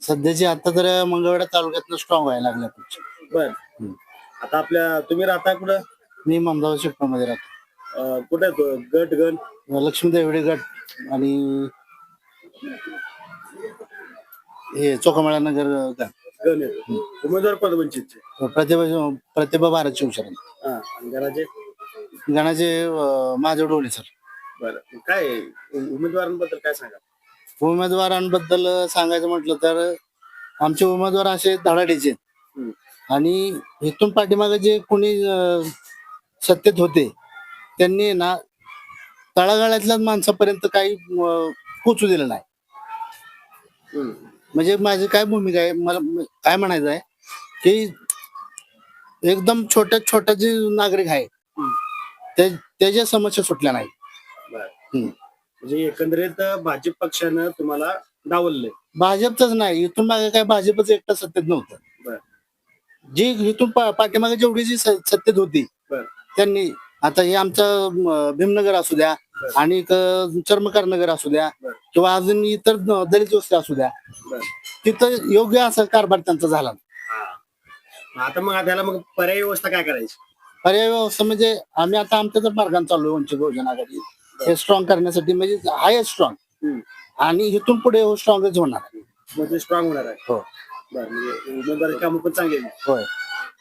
सध्याची आता तर मंगळवेढा तालुक्यातनं स्ट्रॉंग व्हायला लागल्या पक्ष. बर आता आपल्या तुम्ही राहता कुठं? मी ममदाबाद शिफ्टमध्ये राहतो. कुठे गट गण लक्ष्मी देवडे गट आणि हे चोकामळा नगर गट. गण आहेत. उमेदवार पद वंचितचे. प्रतिभा भारत शिवशरण. आणि गणाचे गणाचे माझे डोळे सर. बरं काय उमेदवारांबद्दल काय सांगा? उमेदवारांबद्दल सांगायचं म्हटलं तर आमचे उमेदवार असे धडाडीचे आहेत. आणि इथून पाठीमागे जे कोणी सत्तेत होते त्यांनी ना तळागाळातल्या माणसापर्यंत काही पोचू दिलं नाही. म्हणजे माझी काय भूमिका आहे, मला काय म्हणायचं आहे की एकदम छोट्या छोट्या जे नागरिक आहे त्याच्या समस्या सुटल्या नाही. म्हणजे एकंदरीत भाजप पक्षानं तुम्हाला डावललंय. भाजपच नाही, इथून मागे काय भाजपच एकटा सत्तेत नव्हतं. जी इथून पाठीमागे जेवढी जी सत्तेत होती त्यांनी आता हे आमचं भीमनगर असू द्या आणि चर्मकार नगर असू द्या किंवा अजून इतर दलित वस्ती असू द्या तिथं योग्य असा कारभार त्यांचा झाला. आता मग त्याला मग पर्यायी व्यवस्था काय करायची? पर्याय व्यवस्था म्हणजे आम्ही आता आमच्या तर मार्गाने चाललोय वंचित बहुजन आघाडी हे स्ट्रॉंग करण्यासाठी. म्हणजे आहे स्ट्रॉंग आणि इथून पुढे स्ट्रॉंगच होणार. म्हणजे स्ट्रॉंग होणार आहे. हो बरं म्हणजे उमेदवारी कामं पण चांगली. होय.